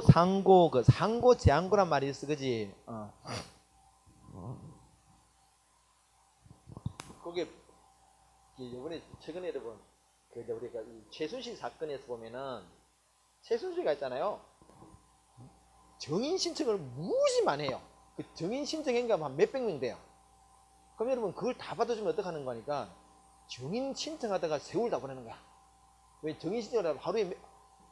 상고, 그 상고 제한고란 말이 있어, 그지? 그게 이번에 최근에 여러분 그 우리가 이 최순실 사건에서 보면은 최순실이가 있잖아요. 정인 신청을 무지 많이 해요. 그 정인 신청인가 한 몇백 명 돼요. 그럼 여러분 그걸 다 받아주면 어떡하는 거니까 정인 신청하다가 세월 다 보내는 거야. 왜 정인 신청을 하면 하루에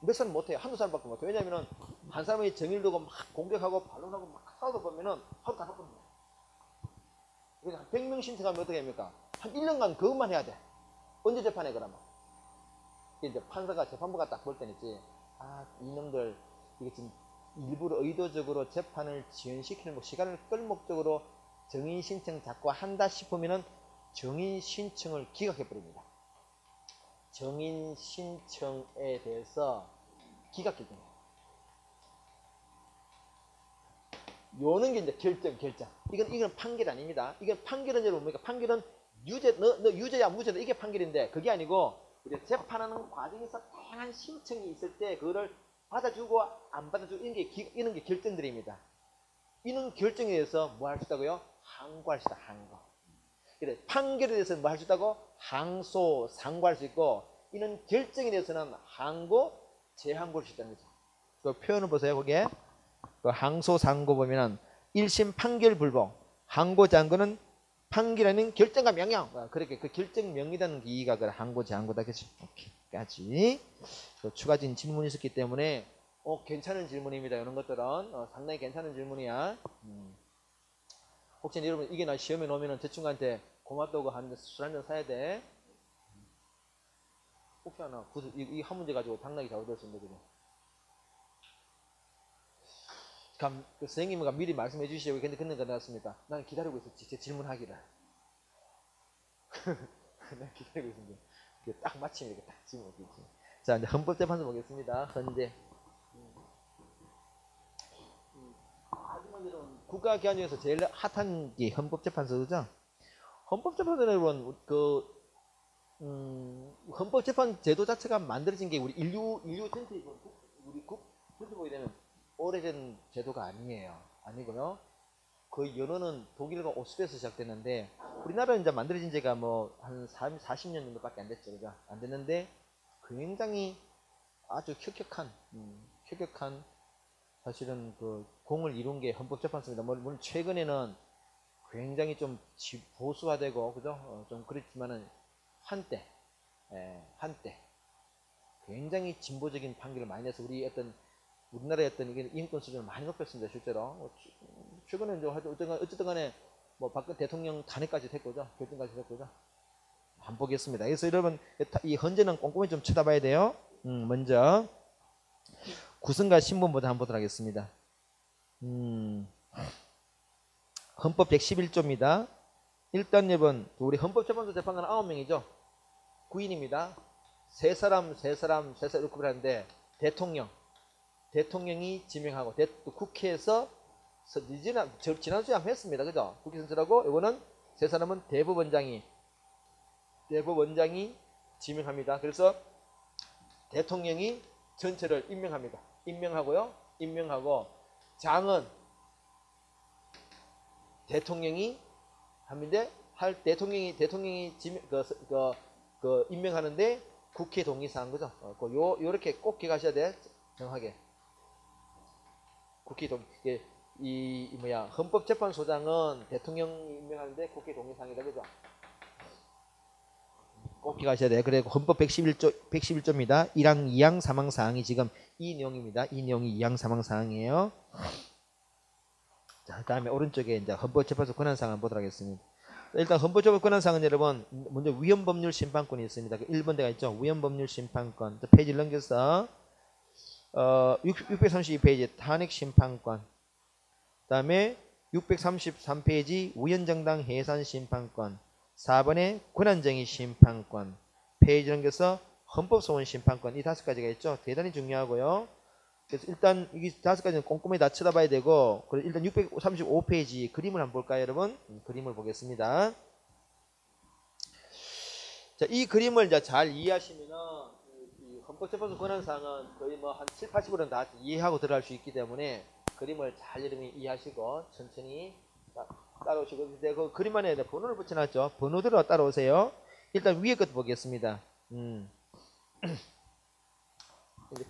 몇 사람 못해요. 한두 사람밖에 못해요. 왜냐면은 한 사람이 정인을 두고 막 공격하고 반론하고 막 싸우다 보면은 하루 다 바쁘는 거야. 그래서 한 100명 신청하면 어떻게 합니까? 한 1년간 그것만 해야 돼. 언제 재판해 그러면? 이제 판사가 재판부가 딱 볼 때는 있지. 아, 이놈들 이게 지금 일부러 의도적으로 재판을 지연시키는 거, 시간을 끌 목적으로 정인 신청 자꾸 한다 싶으면은 정인 신청을 기각해버립니다. 정인 신청에 대해서 기각해줍니다. 요는 게 이제 결정. 이건 판결 아닙니다. 이건 판결은 여러분 뭡니까? 판결은 유죄, 너 유죄야 무죄다 이게 판결인데 그게 아니고 우리가 재판하는 과정에서 다양한 신청이 있을 때 그거를 받아주고 안 받아주고 이런 게 결정들입니다. 이런 결정에 대해서 뭐 할 수 있다고요? 항고할 수 있다. 항고. 그래 판결에 대해서는 뭐 할 수 있다고? 항소, 상고할 수 있고 이런 결정에 대해서는 항고, 재항고할 수 있다는 거죠. 그 표현을 보세요. 거기에 그 항소, 상고 보면은 1심 판결 불복, 항고, 재항고는 판결하는 결정과 명령. 그렇게 그 결정 명이라는 이의가 그 항고, 재항고다. 그치? 오케이까지. 추가적인 질문이 있었기 때문에 괜찮은 질문입니다. 이런 것들은 상당히 괜찮은 질문이야. 혹시 여러분 이게 나 시험에 놓으면은 대충한테 고맙다고 하는데 술 한잔 사야 돼. 혹시 하나 이 한 문제 가지고 당락이 잘못됐습니다. 그죠? 그 선생님과 미리 말씀해 주시고 근데 끝내가 나왔습니까? 나는 기다리고 있었지. 제 질문하기를. 내가 기다리고 있었는데 딱 마침 이렇게 딱 질문 오겠지. 자 이제 헌법재판소 보겠습니다. 헌재. 하지만 여러분 국가기관 중에서 제일 핫한 게 헌법재판소 그죠? 헌법재판소는 여러분 헌법재판 제도 자체가 만들어진 게 우리 인류 전체 우리 국 전체 보게 되면 오래된 제도가 아니고요. 거의 연호는 독일과 오스트리아에서 시작됐는데 우리나라는 이제 만들어진 지가 뭐 한 40년 정도밖에 안 됐죠, 그죠? 안 됐는데 굉장히 아주 혁혁한 사실은 그 공을 이룬 게 헌법재판소입니다. 물론 최근에는 굉장히 좀 보수화되고 그죠? 좀 그렇지만은 한때 굉장히 진보적인 판결을 많이 내서 우리나라의 어떤 인권 수준을 많이 높였습니다. 실제로 최근에 어쨌든 간에 뭐 박근혜 대통령 탄핵까지 됐고죠. 결정까지 됐고죠. 안 보겠습니다. 그래서 여러분 이 헌재는 꼼꼼히 좀 쳐다봐야 돼요. 먼저 구성과 신분부터 한번 보도록 하겠습니다. 헌법 111조입니다. 일단 여러분 우리 헌법재판소 재판관 9명이죠. 9인입니다. 세 사람 이렇게 하는데 대통령이 지명하고 국회에서 지난주에 한번 했습니다. 그죠? 국회 선출하고 이거는 세 사람은 대법원장이 지명합니다. 그래서 대통령이 전체를 임명합니다. 임명하고 장은 대통령이 합니다. 대통령이 임명하는데 국회 동의사항 그죠? 요렇게 꼭 기억하셔야 돼. 정확하게. 국회 동의 헌법재판소장은 대통령이 임명하는데 국회 동의사항이다 그죠? 꼭 기억하셔야 돼요. 그리고 헌법 111조입니다. 1항, 2항, 3항, 4항이 지금 이 내용입니다. 이 내용이 2항, 3항, 4항이에요. 자, 다음에 오른쪽에 이제 헌법재판소 권한사항 한번 보도록 하겠습니다. 일단 헌법재판소 권한사항은 여러분 먼저 위헌법률 심판권이 있습니다. 1번대가 있죠. 위헌법률 심판권. 페이지를 넘겨서 632페이지 탄핵 심판권. 다음에 633페이지 우연정당 해산 심판권. 4번에 권한정의 심판권. 페이지 넘겨서 헌법소원 심판권. 이 5가지가 있죠. 대단히 중요하고요. 그래서 일단 이 5가지는 꼼꼼히 다 쳐다봐야 되고 일단 635페이지 그림을 한번 볼까요 여러분? 그림을 보겠습니다. 자, 이 그림을 이제 잘 이해하시면은 이 헌법재판소 권한사항은 거의 뭐 한 7, 80%는 다 이해하고 들어갈 수 있기 때문에 그림을 잘 여러분이 이해하시고 천천히 따라오시고, 근데 그 그림 안에 번호를 붙여놨죠. 번호대로 따라오세요. 일단 위에 것도 보겠습니다.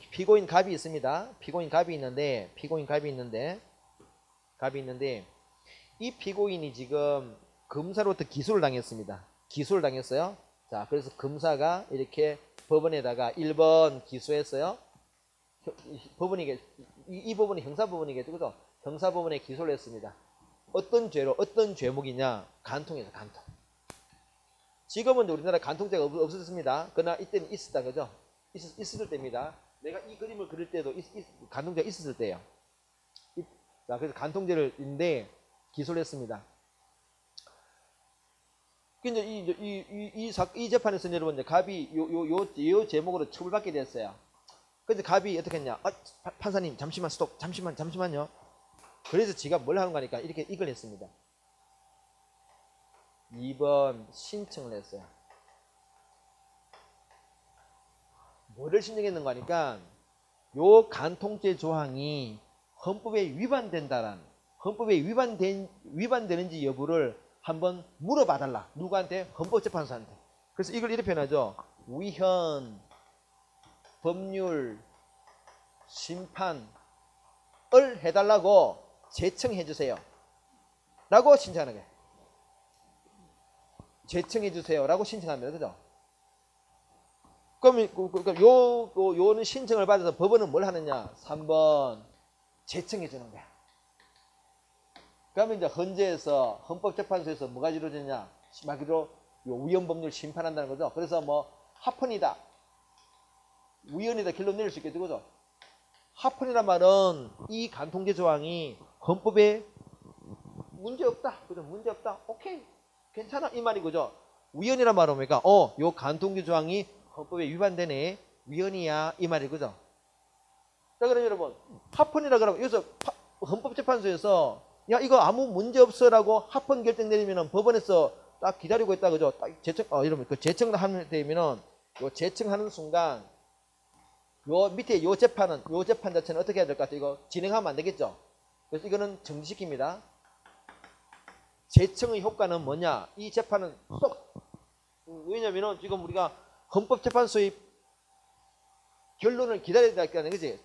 피고인 갑이 있습니다. 피고인 갑이 있는데 이 피고인이 지금 검사로부터 기소를 당했습니다. 기소를 당했어요. 자, 그래서 검사가 이렇게 법원에다가 1번 기소했어요. 법원이 이 법원이 형사법원이겠죠, 그죠? 형사법원에 기소를 했습니다. 어떤 죄로, 어떤 죄목이냐? 간통에서 간통. 지금은 우리나라 간통죄가 없었습니다. 그러나 이때는 있었다, 그죠? 있었을 때입니다. 내가 이 그림을 그릴 때도 간통죄가 있었을 때예요. 자, 그래서 간통죄를인데 기소를 했습니다. 근데 이 재판에서는 여러분, 갑이 요 제목으로 처벌받게 됐어요. 근데 갑이 어떻게 했냐? 판사님, 잠시만, 스톱, 잠시만요. 그래서 지가 뭘 하는 거니까 이걸 했습니다. 2번 신청을 했어요. 뭐를 신청했는가 하니까 요 간통죄 조항이 헌법에 위반된다란, 헌법에 위반되는지 여부를 한번 물어봐달라. 누구한테? 헌법재판소한테. 그래서 이걸 이렇게 표현하죠. 위헌, 법률, 심판을 해달라고 제청해주세요. 라고 신청하는 거예요. 제청해주세요. 라고 신청합니다. 그죠? 그럼 요는 신청을 받아서 법원은 뭘 하느냐? 3번 제청해주는 거야. 그러면 이제 헌재에서, 헌법재판소에서 뭐가 이루어지냐? 말그대로 위헌법률 심판한다는 거죠. 그래서 뭐 합헌이다, 위헌이다 결론 내릴 수 있겠죠, 그죠? 합헌이란 말은 이 간통죄 조항이 헌법에 문제없다, 그죠? 문제없다, 오케이, 괜찮아, 이 말이 그죠? 위헌이란 말은 뭡니까? 요 간통죄 조항이 헌법에 위반되네, 위헌이야, 이 말이 그죠? 자, 그럼 여러분, 합헌이라 그러면 여기서 헌법재판소에서 야, 이거 아무 문제 없어라고 합헌 결정 내리면은 법원에서 딱 기다리고 있다, 그죠? 딱 이러면 그 제청하는 되면은 요 제청하는 순간 요 밑에 요 재판 자체는 어떻게 해야 될 것 같아요? 이거 진행하면 안 되겠죠? 그래서 이거는 정지시킵니다. 제청의 효과는 뭐냐? 이 재판은 왜냐면은 지금 우리가 헌법재판소의 결론을 기다려야 된다는 거지.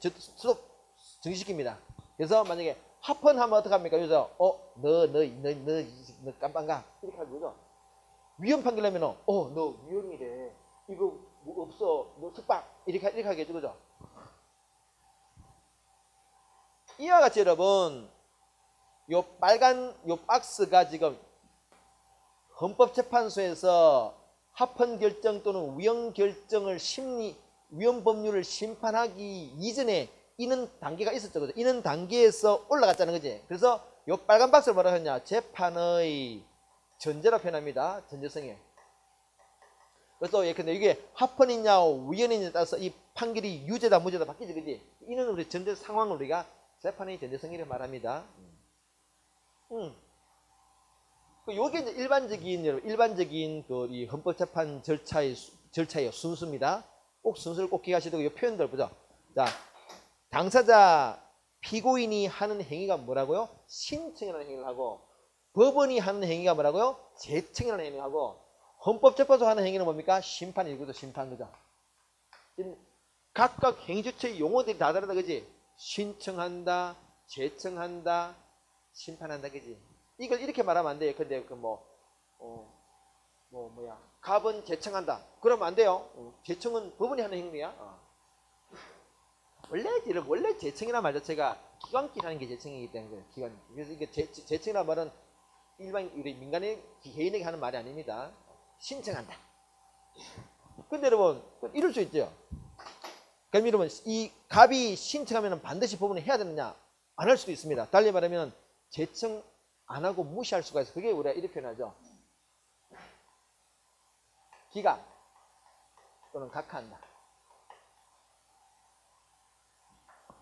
정지시킵니다. 그래서 만약에 합헌하면 어떡합니까? 그래서 너 깜빵가 이렇게 하는 거죠. 위헌 판결하면은 너 위헌이래, 이거 뭐 없어, 너 석방 이렇게 하겠죠, 그죠? 이와 같이 여러분, 요 빨간 요 박스가 지금 헌법재판소에서 합헌 결정 또는 위헌 결정을 위헌 법률을 심판하기 이전에 이는 단계가 있었죠, 그죠? 이는 단계에서 올라갔다는 거지. 그래서 요 빨간 박스를 뭐라 하냐? 재판의 전제라 표현합니다. 전제성에. 그래서 예컨대 이게 합헌이냐 위헌이냐에 따라서 이 판결이 유죄다 무죄다 바뀌지, 그지? 이는 우리 전제 상황을 우리가 재판의 전제성이라고 말합니다. 요게 이제 일반적인 이 헌법재판 절차의 순수입니다. 꼭 순수를 꼭 기억하시고 이 표현들 보죠. 자, 당사자 피고인이 하는 행위가 뭐라고요? 신청이라는 행위를 하고, 법원이 하는 행위가 뭐라고요? 제청이라는 행위를 하고, 헌법재판소 하는 행위는 뭡니까? 심판이거든, 심판, 그죠? 각각 행위조처의 용어들이 다 다르다, 그지? 신청한다, 제청한다, 심판한다, 그지? 이걸 이렇게 말하면 안 돼요. 근데 갑은 제청한다, 그러면 안 돼요. 제청은 법원이 하는 행위야. 원래 제청이라는 말 자체가 기관끼리 하는 게 제청이기 때문에 기관. 그래서 이게 제청이라는 말은 일반 우리 민간의 개인에게 하는 말이 아닙니다. 신청한다. 근데 여러분 이럴 수 있죠. 그럼 여러분 이 갑이 신청하면 반드시 법원이 해야 되느냐? 안 할 수도 있습니다. 달리 말하면 제청 안 하고 무시할 수가 있어. 그게 우리가 이렇게 표현하죠. 기각 또는 각하한다.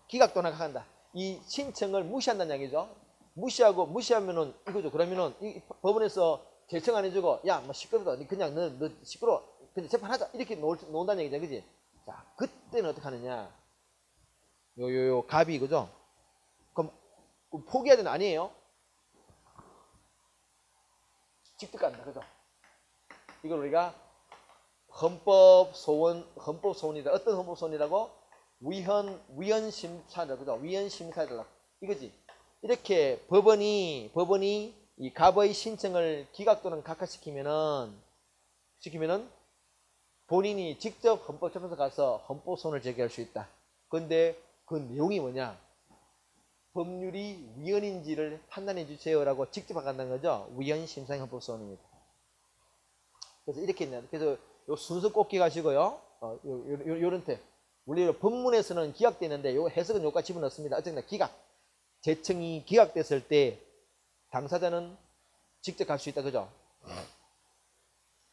기각 또는 각하한다. 이 신청을 무시한다는 얘기죠. 무시하면은 이거죠. 그러면은 이 법원에서 제청 안 해주고 야 뭐 시끄럽다, 그냥 너 시끄러워, 근데 재판하자 이렇게 놓는다는 얘기죠, 그지? 자, 그때는 어떻게 하느냐? 요 갑이 그죠? 그럼 포기해야 되는 거 아니에요? 직접 간다 그죠? 이걸 우리가 헌법소원이다. 어떤 헌법소원이라고? 위헌심사다 그죠? 위헌심사다 이거지. 이렇게 법원이 이 갑의 신청을 기각 또는 각하시키면은 본인이 직접 헌법재판소 가서 헌법소원을 제기할 수 있다. 그런데 그 내용이 뭐냐? 법률이 위헌인지를 판단해 주세요라고 직접 간다는 거죠. 위헌심사형 헌법소원입니다. 그래서 이렇게 있네요. 그래서 요 순서 꼭 기억하시고요. 요런 테 우리 법문에서는 기각되는데 요 해석은 요까지 집어넣습니다. 어쨌든 기각. 재청이 기각됐을 때 당사자는 직접 갈 수 있다. 그죠?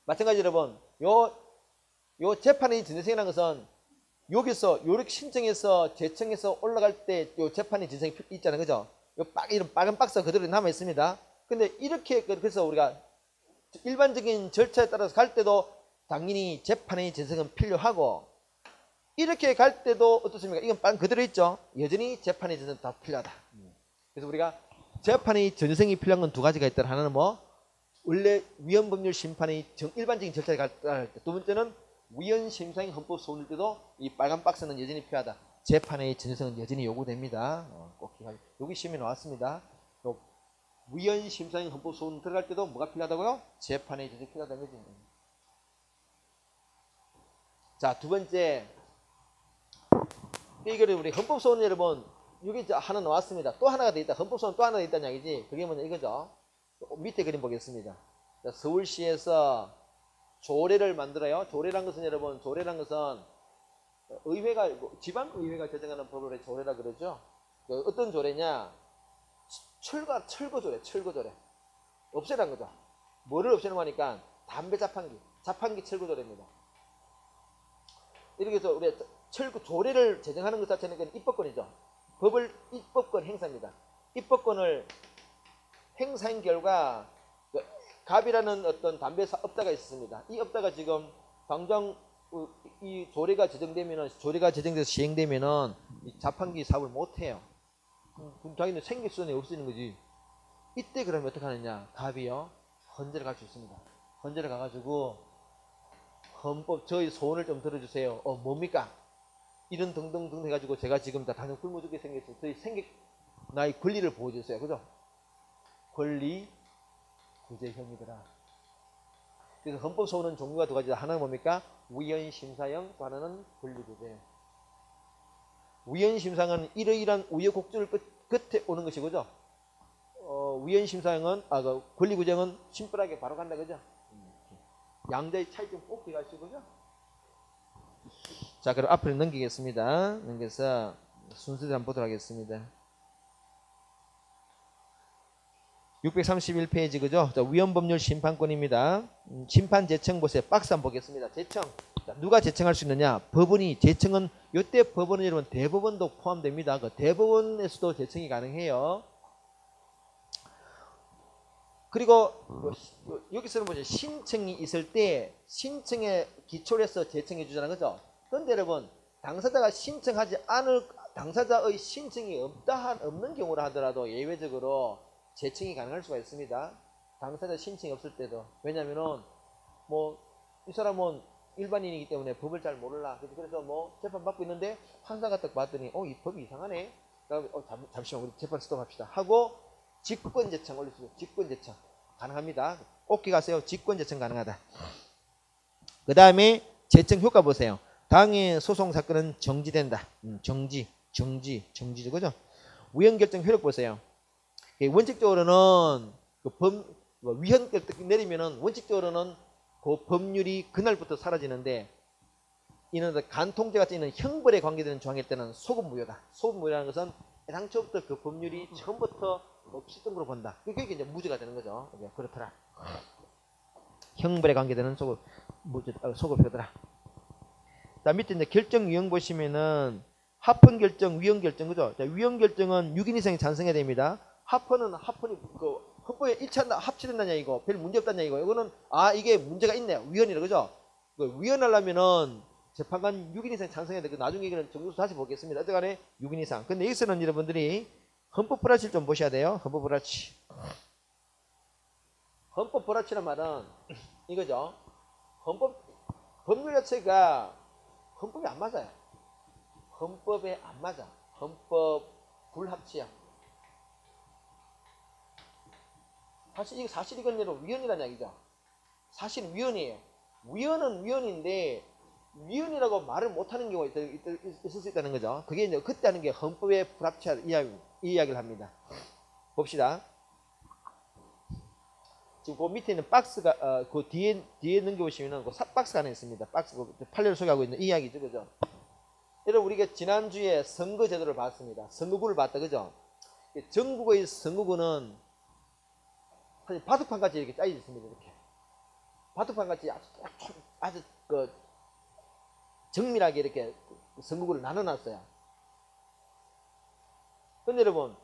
마찬가지 여러분, 요 재판이 진행이라는 것은 여기서 요렇게 신청해서 재청해서 올라갈 때 요 재판이 진행이 있잖아요. 그죠? 이런 빨간 박스가 그대로 남아 있습니다. 근데 이렇게 그래서 우리가 일반적인 절차에 따라서 갈 때도 당연히 재판의 진행은 필요하고 이렇게 갈 때도 어떻습니까? 이건 빵 그대로 있죠. 여전히 재판의 진행 다 필요하다. 그래서 우리가 재판의 전생이 필요한 건 두 가지가 있다. 하나는 뭐 원래 위헌법률 심판의 일반적인 절차에 갈 때, 두 번째는 위헌심사형 헌법소원일 때도 이 빨간 박스는 여전히 필요하다. 재판의 전생은 여전히 요구됩니다. 꼭 기억하세요. 여기 시험에 나왔습니다. 위헌심사형 헌법소원 들어갈 때도 뭐가 필요하다고요? 재판의 전생이 필요하다는 거지. 자, 두 번째. 이거를 우리 헌법소원 여러분, 여기 하나 나왔습니다. 또 하나가 더 있다. 헌법소원 또 하나 더 있다는 이야기지. 그게 뭐냐 이거죠. 밑에 그림 보겠습니다. 자, 서울시에서 조례를 만들어요. 조례란 것은 여러분, 조례란 것은 의회가, 지방의회가 제정하는 법을 조례라 그러죠. 어떤 조례냐? 철거조례. 없애라는 거죠. 뭐를 없애는 거니까 담배 자판기 철거조례입니다. 이렇게 해서 우리 조례를 제정하는 것 자체는 입법권이죠. 입법권 행사입니다. 입법권을 행사한 결과 갑이라는 어떤 담배 업자가 있었습니다. 이 업자가 지금 당장 이 조례가 제정돼서 시행되면은 이 자판기 사업을 못 해요. 자기는 생계 수단이 없어지는 거지. 이때 그러면 어떻게 하느냐? 갑이요 헌재를 갈 수 있습니다. 헌재를 가가지고 헌법 저희 소원을 좀 들어주세요. 뭡니까? 이런 등등 해가지고 제가 지금 다 당연 굶어 죽게 생겼어요. 저희 나의 권리를 보호해주세요. 그죠? 권리 구제형이더라. 그래서 헌법소원은 종류가 두 가지다. 하나는 뭡니까? 위헌심사형, 또 하나는 권리구제. 위헌심사형은 이러이러한 우여곡절 끝에 오는 것이고죠. 위헌심사형은 권리구제형은 심플하게 바로 간다 그죠? 양자의 차이점 꼭 기억하시고요. 자, 그럼 앞으로 넘기겠습니다. 넘겨서 순서대로 한번 보도록 하겠습니다. 631페이지 그죠? 자, 위헌법률 심판권입니다. 심판 제청 보세요. 박스 한번 보겠습니다. 제청. 자, 누가 제청할 수 있느냐? 법원이 제청은 이때 법원은 여러분 대법원도 포함됩니다. 그 대법원에서도 제청이 가능해요. 그리고 여기서는 뭐죠? 신청이 있을 때 신청에 기초로 해서 제청해 주잖아요. 그죠? 그런데 여러분 당사자가 신청하지 않을 당사자의 신청이 없는 경우라 하더라도 예외적으로 제청이 가능할 수가 있습니다. 당사자 신청이 없을 때도. 왜냐면은 뭐 이 사람은 일반인이기 때문에 법을 잘 몰라. 그래서 뭐 재판 받고 있는데 판사가 딱 봤더니 이 법이 이상하네. 그다음에 잠시만 우리 재판 스톱합시다 하고 직권제청 올리시죠. 직권제청 가능합니다. 꼭 기억하세요. 직권제청 가능하다. 그 다음에 제청 효과 보세요. 당해 소송 사건은 정지된다. 정지죠. 그죠? 위헌결정 효력 보세요. 원칙적으로는 위헌결정 내리면은 원칙적으로는 그 법률이 그날부터 사라지는데 이는 간통죄 같은 이는 형벌에 관계되는 조항일 때는 소급무효다. 소급무효라는 것은 당초부터 그 법률이 처음부터 없었던 걸로 본다. 그게 이제 무죄가 되는 거죠. 그렇더라. 형벌에 관계되는 소급효더라. 자, 밑에 이제 결정 유형 보시면은 합헌 결정, 위헌 결정 그죠? 자, 위헌 결정은 6인 이상이 찬성해야 됩니다. 합헌이 헌법에 일치한다, 합치된다냐 이거, 별 문제 없다냐 이거. 이거는 이게 문제가 있네. 위헌이라 그죠? 위헌하려면은 재판관 6인 이상 찬성해야 되고 나중에 이거는 정부에서 다시 보겠습니다. 어쨌간에 6인 이상. 근데 여기서는 여러분들이 헌법 불합치를 좀 보셔야 돼요. 헌법 불합치. 헌법 불합치란 말은 이거죠. 법률 자체가 헌법에 안 맞아요. 헌법에 안 맞아. 헌법 불합치야. 사실 이건 여러분 위헌이라는 이야기죠. 사실은 위헌이에요. 위헌은 위헌인데 위헌이라고 말을 못하는 경우가 있을 수 있다는 거죠. 그게 이제 그때 하는 게 헌법의 불합치한 이 이야기를 합니다. 봅시다. 지금 그 밑에 있는 박스가 그 뒤에 넘겨보시면은 그 박스가 하나 있습니다. 박스 판례를 소개하고 있는 이 이야기죠, 그죠? 여러분 우리가 지난주에 선거제도를 봤습니다. 선거구를 봤다, 그죠? 전국의 선거구는 사실 바둑판 같이 이렇게 짜여 있습니다. 이렇게 바둑판 같이 아주 그 정밀하게 이렇게 선거구를 나눠놨어요. 근데 여러분,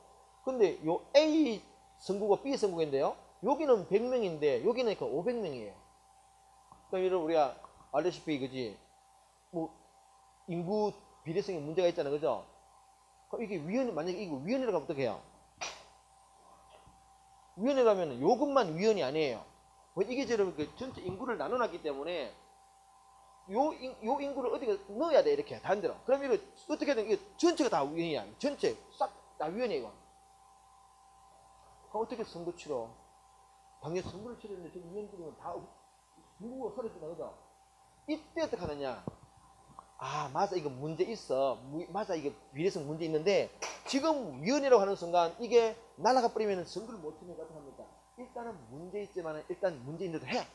근데 요 A 선거구가 B 선거구인데요. 여기는 100명인데 여기는 500명이에요. 그럼 여러분 우리가 알다시피 그지 뭐 인구 비례성에 문제가 있잖아요, 그죠? 그럼 이게 만약에 이거 위헌이라고 하면 어떻게 해요? 위헌이라면 요것만 위헌이 아니에요. 이게 여러분 그 전체 인구를 나눠놨기 때문에 요 인구를 어디에 넣어야 돼, 이렇게 반대로. 그럼 이거 어떻게든 이거 전체가 다 위헌이야. 전체 싹 다 위헌이야 이거. 그럼 어떻게 선거 치러? 당연히 선거를 치르는데 지금 위헌들이면 다 누구가 서러지나, 그죠? 이때 어떻게 하느냐? 아, 맞아, 이거 문제 있어. 맞아, 이게 비례성 문제 있는데 지금 위헌이라고 하는 순간 이게 날아가 버리면 선거를 못 치니까 어떻게 합니까? 일단은 문제 있지만 일단 문제 있는데도 해.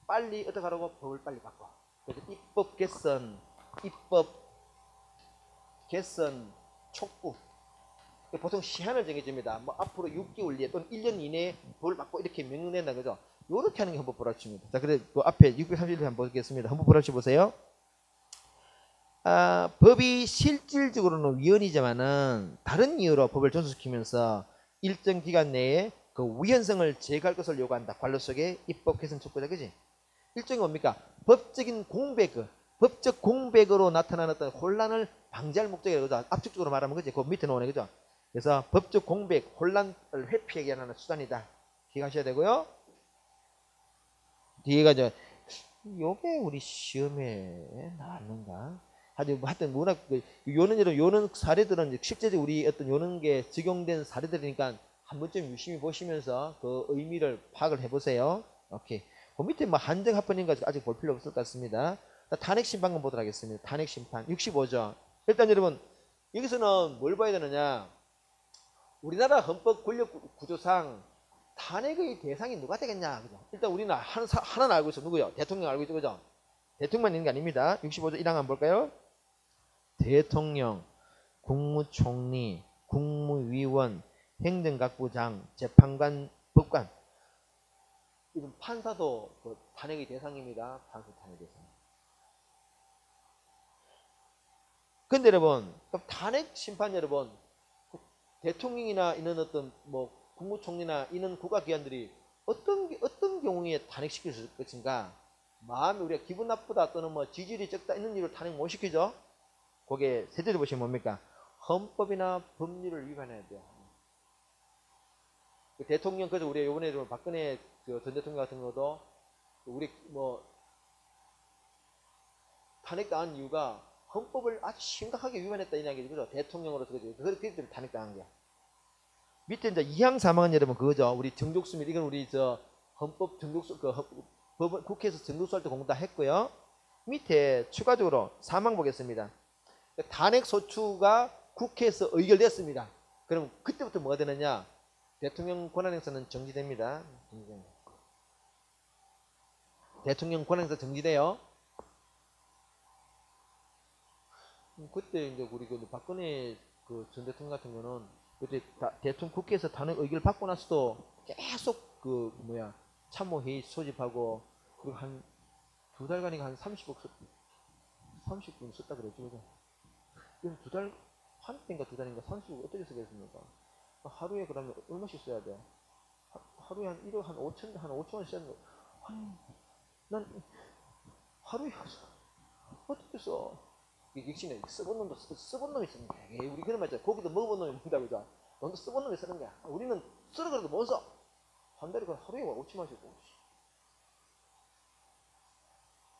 빨리 어떻게 하라고? 법을 빨리 바꿔. 그래서 입법 개선 촉구. 보통 시한을 정해줍니다. 뭐 앞으로 6개월 뒤에 또는 1년 이내에 법을 바꿔 이렇게 명령된다, 그죠? 요렇게 하는 게 헌법 불합치입니다. 자, 그래 그 앞에 631조 한번 보겠습니다. 헌법 불합치 보세요. 법이 실질적으로는 위헌이지만은 다른 이유로 법을 존속시키면서 일정 기간 내에 그 위헌성을 제거할 것을 요구한다. 관료 속에 입법 개선 촉구다, 그지? 일종이 뭡니까? 법적 공백으로 나타나는 어떤 혼란을 방지할 목적이라고, 그죠? 압축적으로 말하면, 그지? 그 밑에 나오네, 그죠? 그래서 법적 공백, 혼란을 회피하기 위한 수단이다. 기억하셔야 되고요. 뒤에가 요게 우리 시험에 나왔는가? 하여튼 워낙 요는 사례들은 실제적으로 우리 어떤 요는 게 적용된 사례들이니까 한 번쯤 유심히 보시면서 그 의미를 파악을 해보세요. 오케이. 그 밑에 뭐 한정합헌인가 아직 볼 필요 없을 것 같습니다. 탄핵심판권 보도록 하겠습니다. 탄핵심판 65조. 일단 여러분 여기서는 뭘 봐야 되느냐? 우리나라 헌법 권력 구조상 탄핵의 대상이 누가 되겠냐, 그죠? 일단 우리는 하나는 알고 있어. 누구요? 대통령 알고 있죠, 그죠? 대통령만 있는 게 아닙니다. 65조 1항 한번 볼까요? 대통령, 국무총리, 국무위원, 행정각부장, 재판관, 법관. 이건 판사도 그 탄핵의 대상입니다. 판사 탄핵 대상. 근데 여러분, 탄핵 심판 여러분, 대통령이나 이런 어떤 뭐 국무총리나 이런 국가기관들이 어떤 경우에 탄핵시킬 수 있을 것인가? 마음이 우리가 기분 나쁘다 또는 뭐 지지율이 적다 이런 이유로 탄핵 못 시키죠? 거기에 세제를 보시면 뭡니까? 헌법이나 법률을 위반해야 돼요. 대통령, 그래서 우리가 요번에 박근혜 전 대통령 같은 것도 우리 뭐 탄핵당한 이유가 헌법을 아주 심각하게 위반했다 이 이야기죠, 그죠? 대통령으로서, 그죠? 그렇기 때문에 탄핵당한 거야. 밑에 이제 2항 3항은 여러분 그거죠. 우리 정족수입니다. 이건 우리 헌법 정족수 국회에서 정족수할 때 공부 다 했고요. 밑에 추가적으로 3항 보겠습니다. 탄핵 소추가 국회에서 의결됐습니다. 그럼 그때부터 뭐가 되느냐? 대통령 권한행사는 정지됩니다. 대통령 권한행사 정지돼요. 그때 이제 우리 박근혜 전 대통령 같은 거는 그때 대통령 국회에서 탄핵 의결을 받고 나서도 계속 참모회의 소집하고 그리고 한 2달간인가 한 30분 썼다 그랬죠, 그죠? 그럼 한 때인가 2달인가 30분 어떻게 쓰겠습니까? 하루에 그러면 얼마씩 써야 돼? 하루에 한 1억 한 5천 원 써야 돼. 난 하루에 어떻게 써? 역시나 썩은 놈도 썩은 놈이 쓰는 거야. 에이, 우리 그런 말 있잖아. 고기도 먹어본 놈이 먹는다고 그죠? 돈도 썩은 놈이 쓰는 거야. 우리는 쓰러 그래도 못 써. 한 달에 하루에 오치 마시고.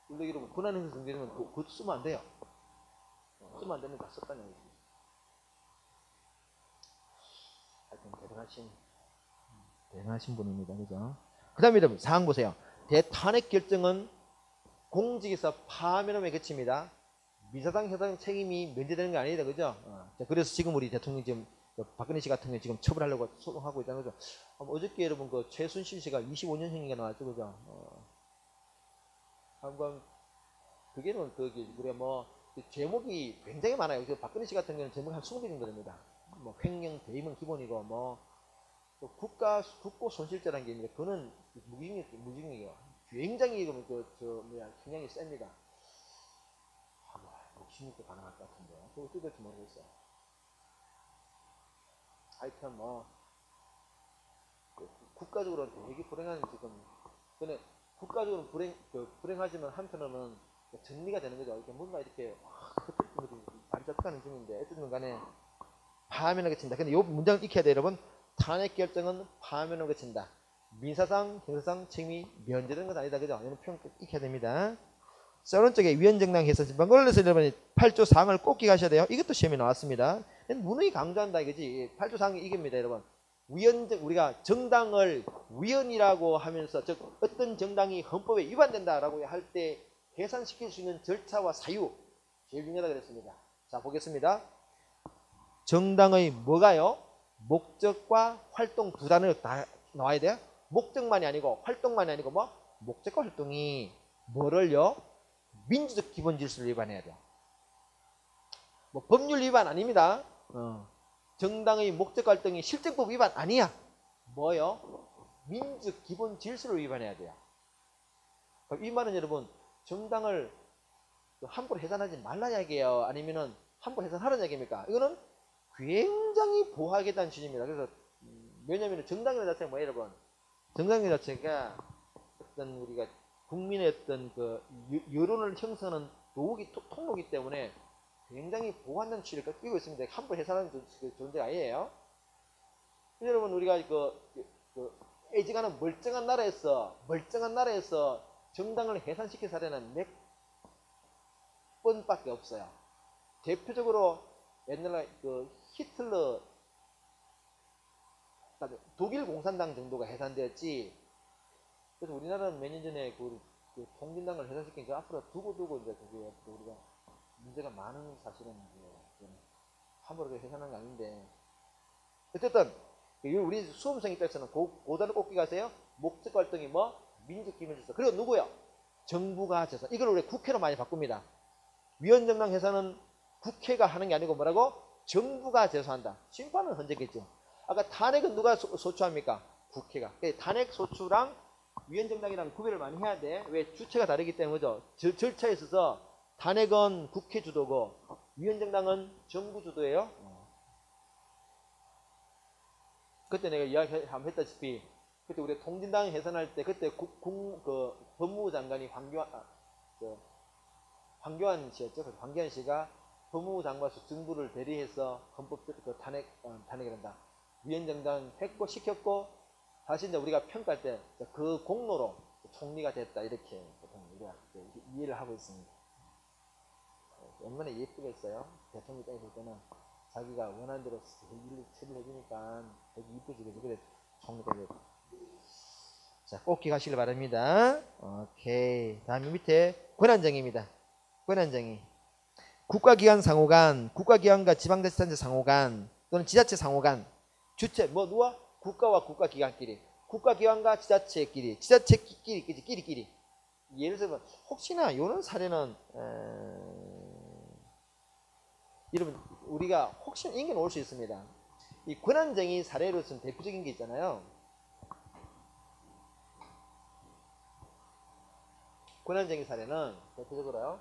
원래 여러분 고난 행사 정되면 그것도 쓰면 안 돼요. 쓰면 안 됩니다. 썼다는 얘기지. 하여튼 대단하신 분입니다. 그죠? 그 다음에 여러분 사항 보세요. 대탄핵 결정은 공직에서 파면함에 그칩니다. 미사당 해당 책임이 면제되는 게 아니다. 그죠? 자, 그래서 지금 우리 대통령 지금 박근혜 씨 같은 경우 지금 처벌하려고 소송하고 있다는 거죠. 어저께 여러분 그 최순실 씨가 25년형인가 나왔죠. 그죠? 한번 그게는 우리가 뭐 제목이 굉장히 많아요. 박근혜 씨 같은 경우는 제목이 한 20개 정도 됩니다. 뭐 횡령, 배임은 기본이고 뭐 또 국고 손실죄라는 게 있는데 그거는 무징역이에요. 굉장히 형량이 셉니다. 66도 가능할 것 같은데 그거 어떻게 될지 모르겠어요. 하여튼 뭐 국가적으로 되게 불행한 지금 근데 국가적으로 불행하지만 한편으로는 정리가 되는 거죠. 이렇게 뭔가 이렇게 반짝하는 중인데 어쨌든 간에 파면을 그친다. 근데 이 문장을 익혀야 돼요, 여러분. 탄핵 결정은 파면을 그친다. 민사상, 형사상 책임이 면제되는 건 아니다. 그죠? 이런 표현 꼭 익혀야 됩니다. 자, 오른쪽에 위헌정당 해서 번갈아서 여러분이 8조 4항을 꼭 기억하셔야 돼요. 이것도 시험에 나왔습니다. 무능히 강조한다 이거지. 8조 4항이 이깁니다, 여러분. 우리가 정당을 위헌이라고 하면서 즉 어떤 정당이 헌법에 위반된다라고 할 때 해산시킬 수 있는 절차와 사유 제일 중요하다 그랬습니다. 자, 보겠습니다. 정당의 뭐가요? 목적과 활동 두 단어를 다 나와야 돼요. 목적만이 아니고 활동만이 아니고 뭐 목적과 활동이 뭐를요? 민주적 기본 질서를 위반해야 돼요. 뭐 법률 위반 아닙니다. 정당의 목적과 활동이 실정법 위반 아니야. 뭐요? 민주적 기본 질서를 위반해야 돼요. 이 말은 여러분 정당을 함부로 해산하지 말라 이야기예요? 아니면은 함부로 해산하라는 얘기입니까? 이거는 굉장히 보호하겠다는 취지입니다. 그래서 왜냐하면 정당이라는 자체가 뭐예요, 여러분? 정당이라는 자체가 어떤 우리가 국민의 어떤 그 여론을 형성하는 통로이기 때문에 굉장히 보호한다는 취지를 띄고 있습니다. 함부로 해산하는 존재가 아니에요. 여러분 우리가 애지간한 멀쩡한 나라에서 정당을 해산시킨 사례는 몇 번밖에 없어요. 대표적으로 옛날에 히틀러 독일 공산당 정도가 해산되었지. 그래서 우리나라는 몇 년 전에 그 통진당을 해산시키니까 앞으로 두고 이제 그게 우리가 문제가 많은 사실은 함부로 해산한 게 아닌데 어쨌든 우리 수험생 입장에서는 고단을 꼭 기억하세요. 목적 활동이 뭐 민주적 기본 질서. 그리고 누구요? 정부가 제소. 이걸 우리 국회로 많이 바꿉니다. 위헌정당 해산은 국회가 하는 게 아니고 뭐라고? 정부가 제소한다. 심판은 헌재겠죠. 아까 탄핵은 누가 소추합니까? 국회가. 탄핵 소추랑 위헌정당이랑 구별을 많이 해야 돼. 왜? 주체가 다르기 때문이죠. 절차에 있어서 탄핵은 국회 주도고 위헌정당은 정부 주도예요. 그때 내가 이야기 한번 했다시피 그때 우리 통진당 해산할 때 그때 법무부 장관이 황교안 씨였죠. 황교안 씨가 법무부 장관으로서 정부를 대리해서 헌법 탄핵이란다. 위헌정당 했고 시켰고 다시 이제 우리가 평가할 때 그 공로로 총리가 됐다 이렇게 보통 우리가 이해를 하고 있습니다. 얼마나 예쁘겠어요? 대통령 입장에 볼 때는 자기가 원하는 대로 일을 처리해 주니까 되게 이쁘지. 그래 총리가 되고. 자, 꼭 기억하시길 바랍니다. 오케이. 다음에 밑에 권한정의입니다. 권한정의. 국가기관 상호간, 국가기관과 지방자치단체 상호간 또는 지자체 상호간 주체 뭐 누가? 국가와 국가기관끼리, 국가기관과 지자체끼리, 지자체끼리. 예를 들면 혹시나 이런 사례는 여러분 우리가 혹시나 인견 올 수 있습니다. 이 권한정의 사례로서는 대표적인 게 있잖아요. 권한정의 사례는 대표적으로요.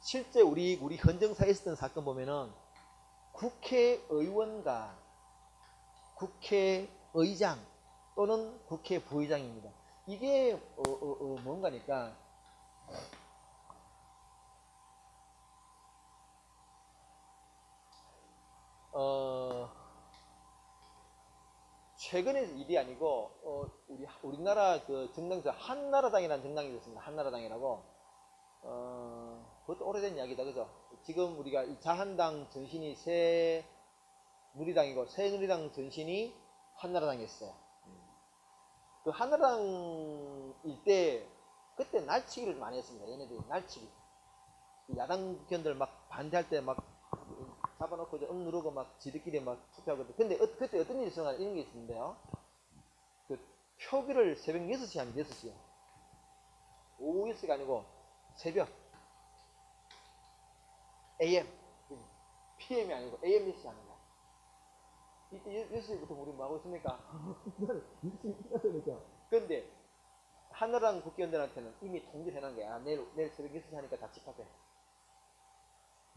실제 우리 헌정사에 있었던 사건 보면은 국회의원과 국회의장 또는 국회 부의장입니다. 이게 뭔가니까 최근의 일이 아니고 우리나라 그 정당에서 한나라당이라는 정당이 있었습니다. 한나라당이라고 그것도 오래된 이야기다, 그죠? 지금 우리가 이 자한당 전신이 새누리당이고 새누리당 전신이 한나라당이었어요. 그 한나라당일 때 그때 날치기를 많이 했습니다. 얘네들이 날치기. 야당 국회의원들 막 반대할 때 막 잡아놓고 응 누르고 막 지들끼리 막 투표하거든. 근데 그때 어떤 일이 있었나 이런 게 있었는데요. 그 표기를 새벽 6시 하면 6시요. 오후 6시가 아니고 새벽 AM PM이 아니고 AM 6시 하는 거야. 이때 6시부터 우리 뭐 하고 있습니까? 근데 한나라당 국회의원들한테는 이미 통지를 해놓은 거야. 내일 새벽 6시 하니까 다 집합해.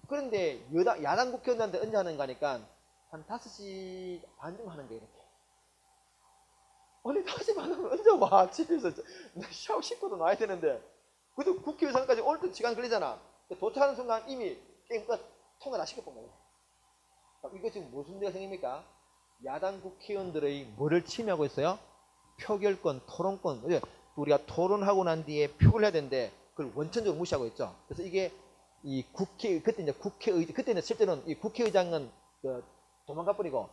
그런데 야당 국회의원들한테 언제 하는 거니까 한 5시 반쯤 하는 거야, 이렇게. 아니 5시 반 하면 언제 와? 집에서 샤워 씻고도 나와야 되는데. 그래도 국회의사까지 올 때 시간 걸리잖아. 도착하는 순간 이미 게임 끝. 통과 다 시켜본 거예요. 이거 지금 무슨 문제가 생깁니까? 야당 국회의원들의 뭐를 침해하고 있어요? 표결권, 토론권. 우리가 토론하고 난 뒤에 표를 해야 되는데 그걸 원천적으로 무시하고 있죠. 그래서 이게 이 그때 이제 그때는 실제로는 이 국회의장은 도망가 버리고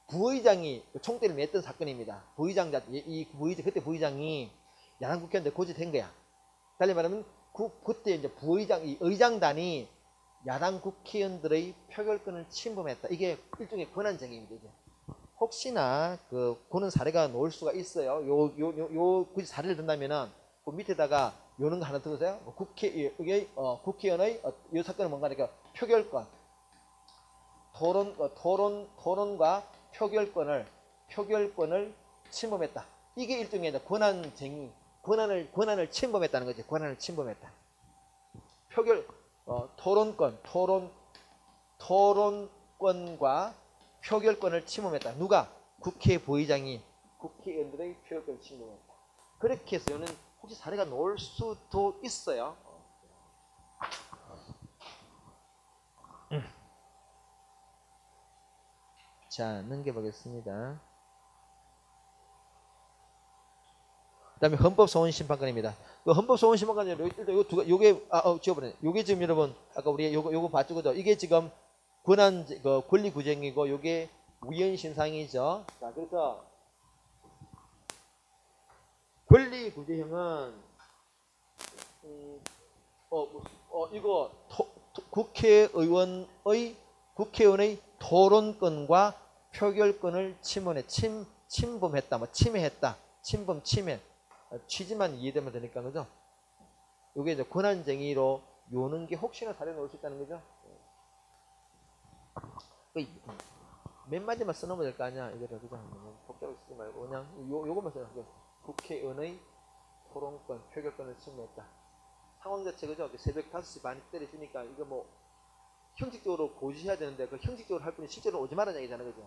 부의장이 총대를 맸던 사건입니다. 그때 부의장이 야당 국회의원들 고지된 거야. 달리 말하면 그때 이제 이 의장단이 야당 국회의원들의 표결권을 침범했다. 이게 일종의 권한쟁의입니다. 이제. 혹시나 그런 사례가 나올 수가 있어요. 굳이 사례를 든다면은 그 밑에다가 요런 거 하나 들으세요. 국회의원의 이 사건은 뭔가니까 표결권, 토론과 표결권을 침범했다. 이게 일종의 권한쟁의, 권한을 침범했다는 거지. 권한을 침범했다. 토론권과 표결권을 침범했다. 누가? 국회 부의장이 국회의원들의 표결권을 침범했다. 그렇게 해서 요는 혹시 사례가 나올 수도 있어요. 자, 넘겨보겠습니다. 그 다음에 헌법소원심판권입니다. 그 헌법소원심판권, 요게, 지워버렸네. 요게 지금 여러분, 아까 우리 요거 봤죠, 그죠? 이게 지금 권리구쟁이고, 요게 위헌신상이죠. 자, 그래서, 권리구제형은, 이거, 국회의원의 토론권과 표결권을 침범했다, 침해했다. 침범, 침해. 취지만 이해되면 되니까, 그죠? 이게 이제 권한쟁의로 요는 게 혹시나 사례 나올 수 있다는 거죠? 몇 마디만 써놓으면 될 거 아니야, 이거를, 그죠? 복잡하게 쓰지 말고, 그냥 요것만 써요. 국회의원의 토론권, 표결권을 침해했다. 상황 자체, 그죠? 새벽 5시 반에 때려주니까, 이거 뭐, 형식적으로 고지해야 되는데, 그 형식적으로 할 분이 실제로 오지 말라는 얘기잖아요, 그죠?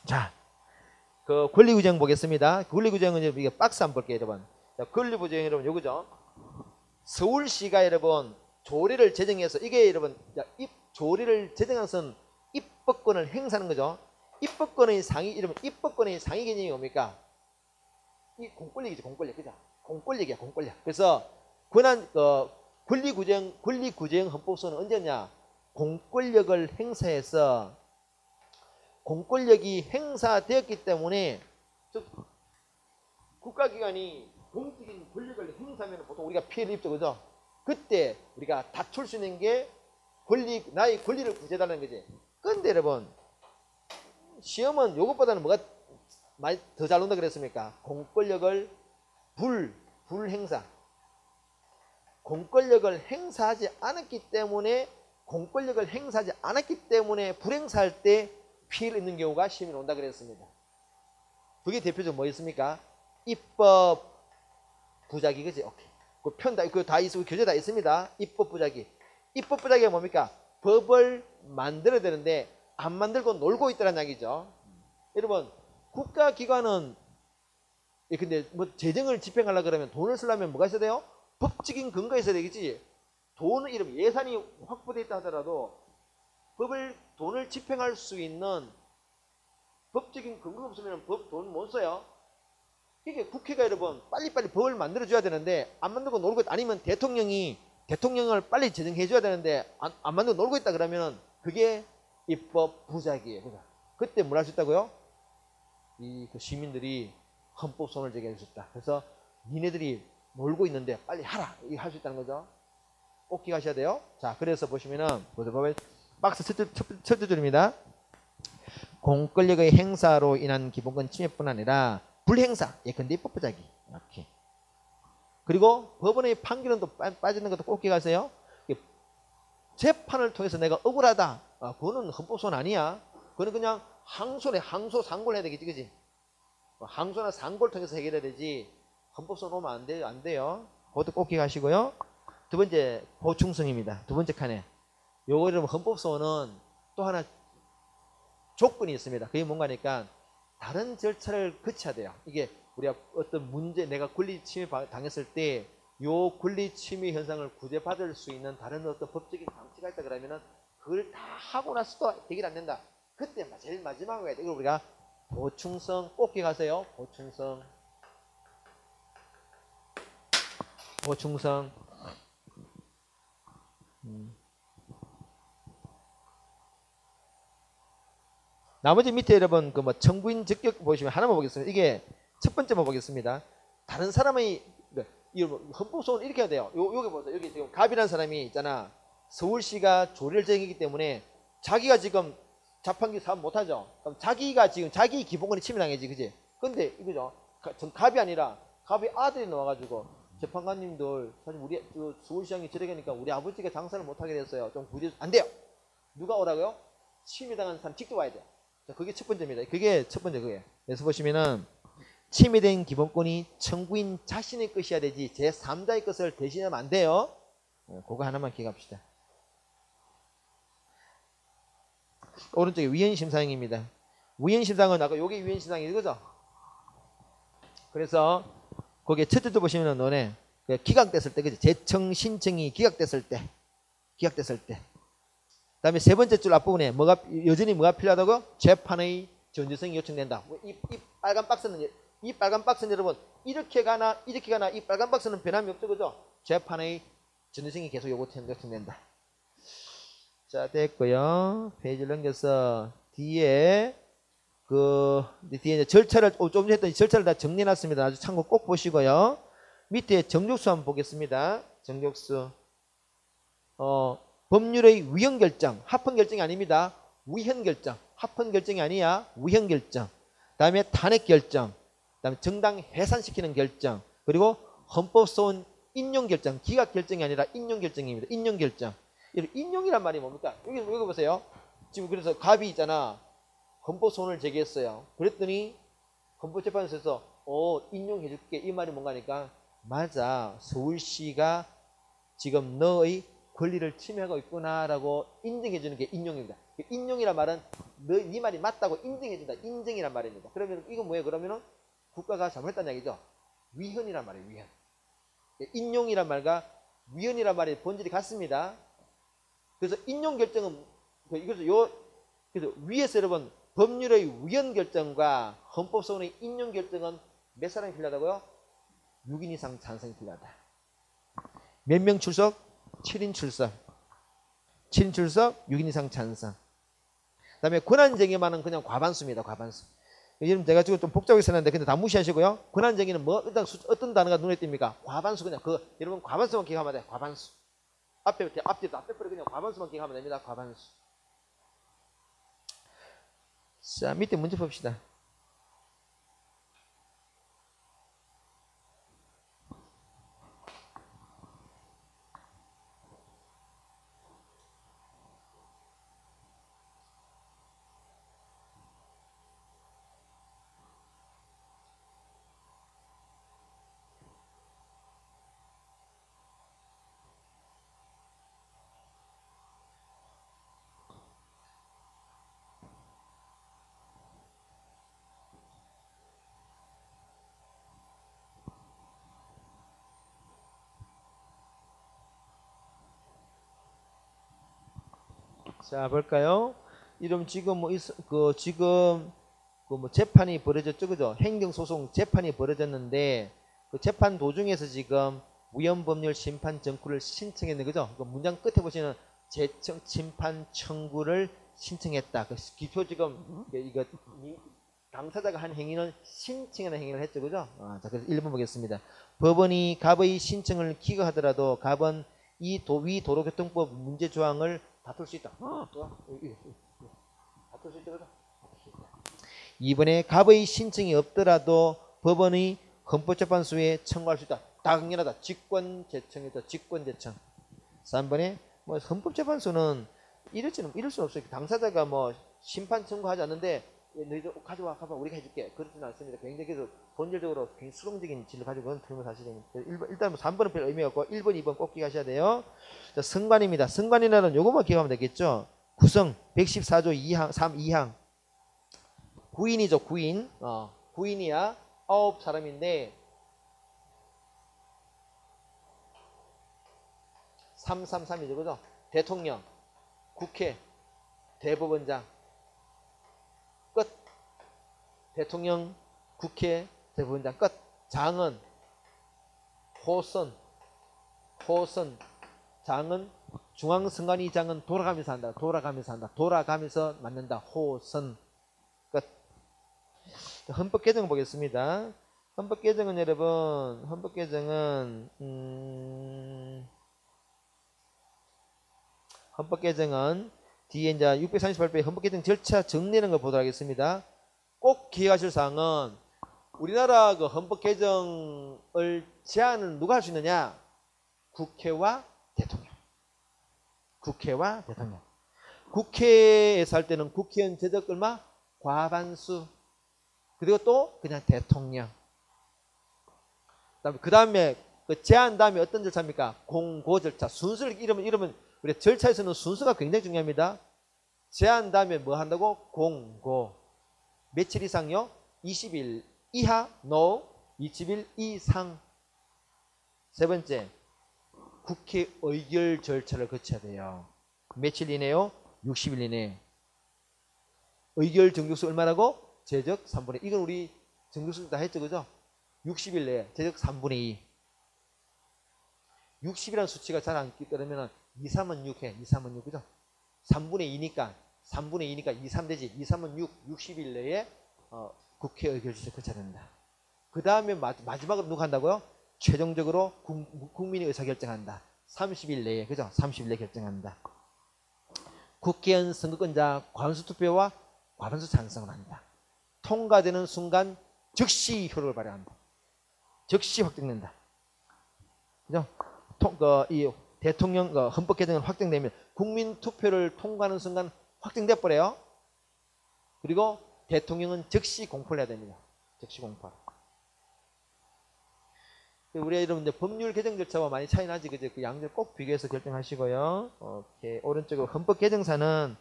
자, 그 권리구제형 보겠습니다. 권리구제형은 이게 박스 한번 볼게요, 여러분. 자, 권리구제형 여러분, 요거죠. 서울시가 여러분 조례를 제정해서 이게 여러분 조례를 제정해서는 입법권을 행사하는 거죠. 입법권의 상위 개념이 뭡니까? 이 공권력이죠, 공권력, 그죠? 공권력이야, 공권력. 그래서 권리구제형 헌법소는 언제냐? 공권력을 행사해서 공권력이 행사되었기 때문에 즉 국가기관이 공적인 권력을 행사하면 보통 우리가 피해를 입죠, 그죠? 그때 우리가 다툴 수 있는 게 나의 권리를 구제해달라는 거지. 근데 여러분 시험은 이것보다는 뭐가 많이 더 잘 논다 그랬습니까? 공권력을 불행사, 공권력을 행사하지 않았기 때문에 불행사할 때 피해를 입는 경우가 시험에 온다 그랬습니다. 그게 대표적으로 뭐 있습니까? 입법 부작위, 그지? 오케이. 그 그거 다 있고 교재 다 있습니다. 입법 부작위. 입법 부작위가 뭡니까? 법을 만들어야 되는데 안 만들고 놀고 있다는 이야기죠. 여러분 국가기관은 근데 뭐 재정을 집행하려고 그러면 돈을 쓰려면 뭐가 있어야 돼요? 법적인 근거가 있어야 되겠지. 돈은 이름 예산이 확보되어 있다 하더라도 돈을 집행할 수 있는 법적인 근거가 없으면 돈 못 써요. 이게 국회가 여러분 빨리빨리 법을 만들어줘야 되는데 안 만들고 놀고 있다. 아니면 대통령을 빨리 제정해 줘야 되는데 안 만들고 놀고 있다 그러면 그게 입법 부작이에요. 그때 뭘 할 수 있다고요? 그 시민들이 헌법 소원을 제기할 수 있다. 그래서 니네들이 놀고 있는데 빨리 하라. 이거 할 수 있다는 거죠. 꼭 기억하셔야 돼요. 자, 그래서 보시면은 박스 첫째 줄입니다. 공권력의 행사로 인한 기본권 침해뿐 아니라 불행사, 예컨대 입법 부작위. 이렇게. 그리고 법원의 판결은 또 빠지는 것도 꼭 기억하세요. 재판을 통해서 내가 억울하다. 그거는 헌법소원 아니야. 그거는 그냥 항소 상고를 해야 되겠지, 그지? 항소나 상고를 통해서 해결해야 되지. 헌법소원 오면 안 돼요. 그것도 꼭 기억하시고요. 두 번째, 보충성입니다. 두 번째 칸에. 요거 여러분 헌법소원은 또 하나 조건이 있습니다. 그게 뭔가니까 다른 절차를 거쳐야 돼요. 이게 우리가 어떤 문제, 내가 권리 침해 당했을 때 요 권리 침해 현상을 구제받을 수 있는 다른 어떤 법적인 장치가 있다 그러면은 그걸 다 하고 나서도 해결 안 된다. 그때 제일 마지막에 이걸 우리가 보충성 꼭 기억하세요. 보충성. 나머지 밑에 여러분 그 뭐 청구인 적격 보시면 하나만 보겠습니다. 이게 첫 번째만 보겠습니다. 다른 사람의 헌법소원 이렇게 해야 돼요. 여기 보세요. 여기 지금 갑이라는 사람이 있잖아. 서울시가 조례를 정했기 때문에 자기가 지금 자판기 사업 못하죠. 그럼 자기가 지금 자기 기본권이 침해당해지, 그지? 근데 이거죠. 갑이 아니라 갑이 아들이 나와가지고 재판관님들 사실 우리 서울시장이 저렇게 하니까 우리 아버지가 장사를 못하게 됐어요. 좀 구제 안 돼요. 누가 오라고요? 침해당한 사람 직접 와야 돼요. 자, 그게 첫 번째입니다. 그게 첫 번째 그게. 그래서 보시면은 침해된 기본권이 청구인 자신의 것이어야 되지 제3자의 것을 대신하면 안 돼요. 그거 하나만 기억합시다. 오른쪽에 위헌심사형입니다. 위헌심사형은 아까 요게 위헌심사형이 그죠? 그래서 거기에 첫째도 보시면은 너네 기각됐을 때 그죠? 재청 신청이 기각됐을 때 그다음에 세 번째 줄 앞부분에 여전히 뭐가 필요하다고요? 재판의 전제성이 요청된다. 이 빨간 박스는 여러분 이렇게 가나 이 빨간 박스는 변함이 없죠, 그죠? 재판의 전제성이 계속 요청된다. 자, 됐고요. 페이지를 넘겨서 뒤에 뒤에 절차를 좀 전에 했던 절차를 다 정리해놨습니다. 아주 참고 꼭 보시고요. 밑에 정족수 한번 보겠습니다. 정족수. 법률의 위헌결정, 합헌결정이 아닙니다. 위헌결정, 합헌결정이 아니야. 위헌결정. 다음에 탄핵결정, 다음에 정당 해산시키는 결정, 그리고 헌법소원 인용결정, 기각결정이 아니라 인용결정입니다. 인용결정. 인용이란 말이 뭡니까? 여기 보세요. 지금 그래서 갑이 있잖아. 헌법소원을 제기했어요. 그랬더니 헌법재판소에서 인용해줄게. 이 말이 뭔가 하니까 맞아. 서울시가 지금 너의 권리를 침해하고 있구나라고 인정해주는 게 인용입니다. 인용이란 말은 네 말이 맞다고 인정해준다. 인정이란 말입니다. 그러면 이건 뭐예요? 그러면은 국가가 잘못했다는 얘기죠. 위헌이란 말이에요. 위헌. 인용이란 말과 위헌이란 말의 본질이 같습니다. 그래서 인용 결정은 그래서 위에서 여러분 법률의 위헌 결정과 헌법소원의 인용 결정은 몇 사람이 필요하다고요? 6인 이상 찬성이 필요하다. 몇 명 출석? 7인 출석. 7인 출석, 6인 이상 찬성. 그 다음에 권한쟁의만은 그냥 과반수입니다. 과반수. 여러분 제가 지금 좀 복잡하게 썼는데 근데 다 무시하시고요. 권한쟁의는 일단 어떤 단어가 눈에 띕니까? 과반수 그냥 여러분 과반수만 기억하면 돼요. 과반수. 앞에 그냥 과반수만 기억하면 됩니다. 과반수. 자, 밑에 문제 봅시다. 자, 볼까요? 이러면 지금 지금 재판이 벌어졌죠, 그죠? 행정소송 재판이 벌어졌는데 그 재판 도중에서 지금 무연법률 심판 정구를 신청했는 그죠? 그 문장 끝에 보시면 심판 청구를 신청했다. 그 기초 지금 이거 당사자가 한 행위는 신청하는 행위를 했죠, 그죠? 자, 그래서 1번 보겠습니다. 법원이 갑의 신청을 기각하더라도 갑은 위 도로교통법 문제 조항을 다툴 수 있다. 다툴 수 있죠, 그죠? 이번에 갑의 신청이 없더라도 법원이 헌법재판소에 청구할 수 있다. 당연하다. 직권재청이다. 직권재청. 3번에 헌법재판소는 이럴 수는 없어요. 당사자가 심판 청구하지 않는데 너희들 가져와 우리가 해줄게. 그렇지는 않습니다. 굉장히 그래서 본질적으로 굉장히 수동적인 질을 가지고 그런 틀린 사실입니다. 일단 3번은 별 의미가 없고 1번, 2번 꼭 기억하셔야 돼요. 자, 성관입니다. 성관이라는 요것만 기억하면 되겠죠. 구성 114조 2항 3, 2항 구인이죠. 구인. 구인이야 9사람인데 333이죠. 그죠? 대통령, 국회, 대법원장 끝. 대통령, 국회, 대법원장 끝. 장은 호선, 장은 중앙선관위장은 돌아가면서 한다. 돌아가면서 맞는다. 호선 끝. 헌법 개정 보겠습니다. 헌법 개정은 여러분, 헌법 개정은 뒤에 이제 638배 헌법 개정 절차 정리하는 걸 보도록 하겠습니다. 꼭 기억하실 사항은 우리나라 그 헌법 개정을 제안을 누가 할 수 있느냐? 국회와 대통령. 국회에서 할 때는 국회의원 제적 얼마? 과반수. 그리고 또 그냥 대통령. 그 다음에 그 제안 다음에 어떤 절차입니까? 공고 절차. 순서를 이러면 우리 절차에서는 순서가 굉장히 중요합니다. 제안 다음에 뭐 한다고? 공고. 며칠 이상요? 20일 이하? No. 20일 이상. 세 번째, 국회 의결 절차를 거쳐야 돼요. 며칠 이내요? 60일 이내. 의결 정족수 얼마라고? 제적 3분의 2. 이건 우리 정족수 다 했죠, 그죠? 60일 내에 제적 3분의 2. 60이라는 수치가 잘 안 끼더라면 2, 3은 6 해. 2, 3은 6, 그죠? 3분의 2니까 2, 3 되지. 2, 3은 6, 60일 내에 국회 의결 절차를 거쳐야 된다. 그 다음에 마지막으로 누가 한다고요? 최종적으로 국민이 의사결정한다. 30일 내에, 그죠? 30일 내에 결정한다. 국회의원 선거권자 과반수투표와 과반수 찬성을 한다. 통과되는 순간 즉시 효력을 발휘한다. 즉시 확정된다. 그죠? 이 대통령 헌법 개정은 확정되면 국민 투표를 통과하는 순간 확정돼 버려요. 그리고 대통령은 즉시 공포를 해야 됩니다. 즉시 공포. 우리가 여러분들 법률 개정 절차와 많이 차이 나지, 그죠? 그 양절 꼭 비교해서 결정하시고요. 오케이. 오른쪽으로 헌법 개정사는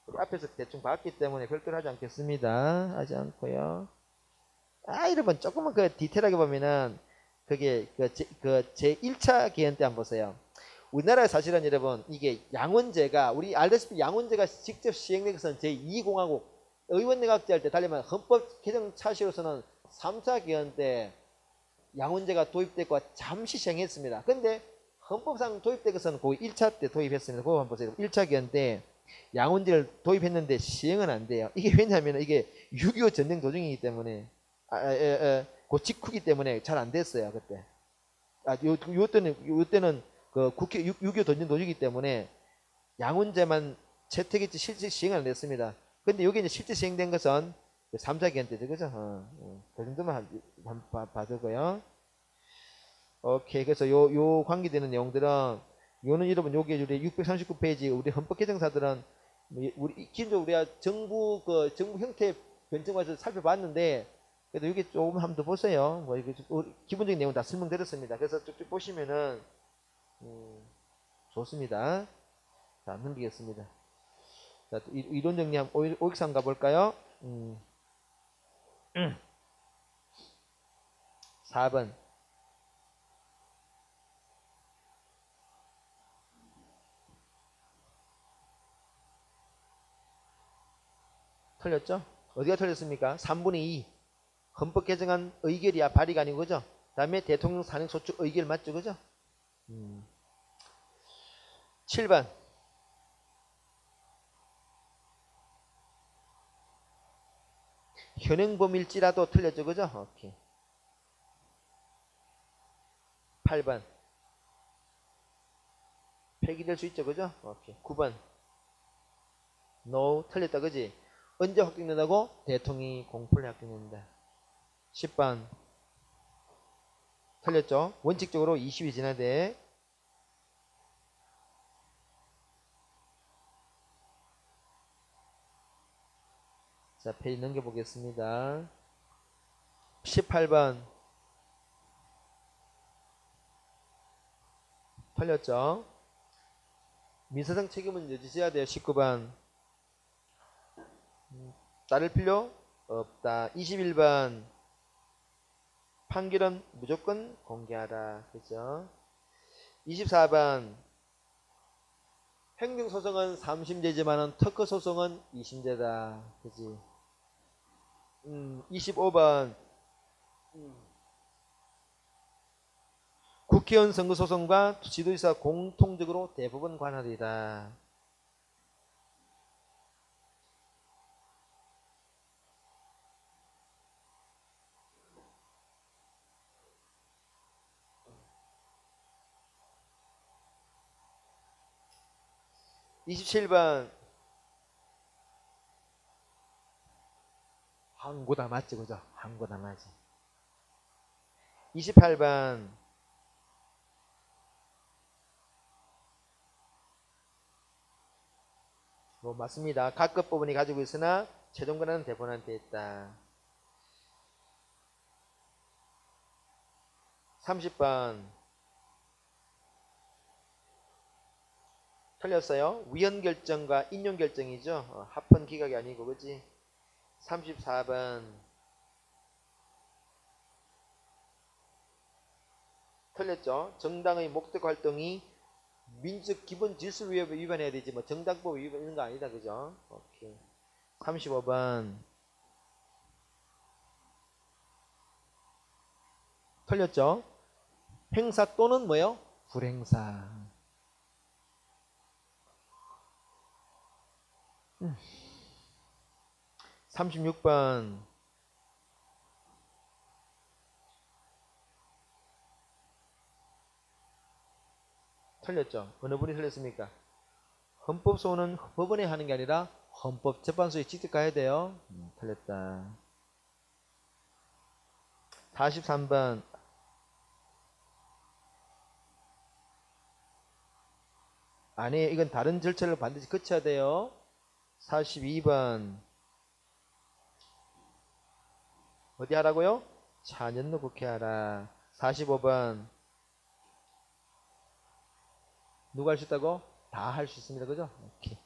우리 앞에서 대충 봤기 때문에 별도로 하지 않겠습니다. 하지 않고요. 여러분 조금만 그 디테일하게 보면은 그게 제 1차 개헌 때 한번 보세요. 우리나라에 사실은 여러분 이게 양원제가 우리 알다시피 양원제가 직접 시행된 것은 제2공화국 의원내각제 할 때 달리면 헌법 개정 차시로서는 3차 개헌 때 양원제가 도입됐고 잠시 시행했습니다. 근데 헌법상 도입된 것은 거의 1차 때 도입했습니다. 그거 한번 보세요. 1차 개헌 때 양원제를 도입했는데 시행은 안 돼요. 이게 왜냐하면 이게 6.25 전쟁 도중이기 때문에 그 직후기 때문에 잘 안 됐어요. 그때. 요때는 그 국회 6.25 전쟁 도중이기 때문에 양원제만 채택했지 실제 시행을 안 됐습니다. 근데 여기 이제 실제 시행된 것은 3차 개헌 때죠. 그죠? 그 정도만 봐두고요. 오케이. 그래서 요 관계되는 내용들은 요는 여러분 요게 우리 639페이지 우리 헌법 개정사들은 우리 기존적으로 우리가 정부 형태 변증과에서 살펴봤는데 그래도 이게 조금 한번 더 보세요. 이게 기본적인 내용 다 설명드렸습니다. 그래서 쭉쭉 보시면은 좋습니다. 자, 넘기겠습니다. 자, 이론 정리하면 513 가볼까요? 4번. 틀렸죠? 어디가 틀렸습니까? 3분의 2. 헌법 개정안 의결이야. 발의가 아니고, 그죠? 그 다음에 대통령 산행소추 의결 맞죠? 그죠? 7번. 현행범일지라도 틀렸죠? 그죠? 오케이. 8번. 폐기될 수 있죠? 그죠? 오케이. 9번. No. 틀렸다. 그지? 언제 확정된다고? 대통령이 공포를 확정된다. 10번. 틀렸죠? 원칙적으로 20이 지나야 돼. 자, 페이지 넘겨보겠습니다. 18번. 틀렸죠? 민사상 책임은 여지셔야 돼요. 19번. 따를 필요 없다. 21번. 판결은 무조건 공개하라. 그죠? 24번. 행정소송은 3심제지만은 특허소송은 2심제다. 그지? 25번. 국회의원 선거소송과 지도이사 공통적으로 대부분 관할이다. 27번. 항고다 맞지? 그죠? 항고다 맞지? 28번. 뭐 맞습니다. 각급 부분이 가지고 있으나 최종 권한은 대법원한테 있다. 30번. 틀렸어요. 위헌 결정과 인용 결정이죠. 합헌 기각이 아니고, 그지? 34번. 틀렸죠. 정당의 목적 활동이 민주적 기본 질서를 위반해야 되지, 뭐 정당법 위반 이런 거 아니다. 그죠? 오케이. 35번. 틀렸죠. 행사 또는 뭐요? 불행사. 36번. 틀렸죠. 어느 분이 틀렸습니까? 헌법소원은 법원에 하는 게 아니라 헌법재판소에 직접 가야 돼요. 틀렸다. 43번. 아니에요. 이건 다른 절차를 반드시 거쳐야 돼요. 42번. 어디 하라고요? 차년도 국회 하라. 45번. 누가 할 수 있다고? 다 할 수 있습니다. 그죠? 오케이.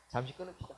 잠시 끊읍시다.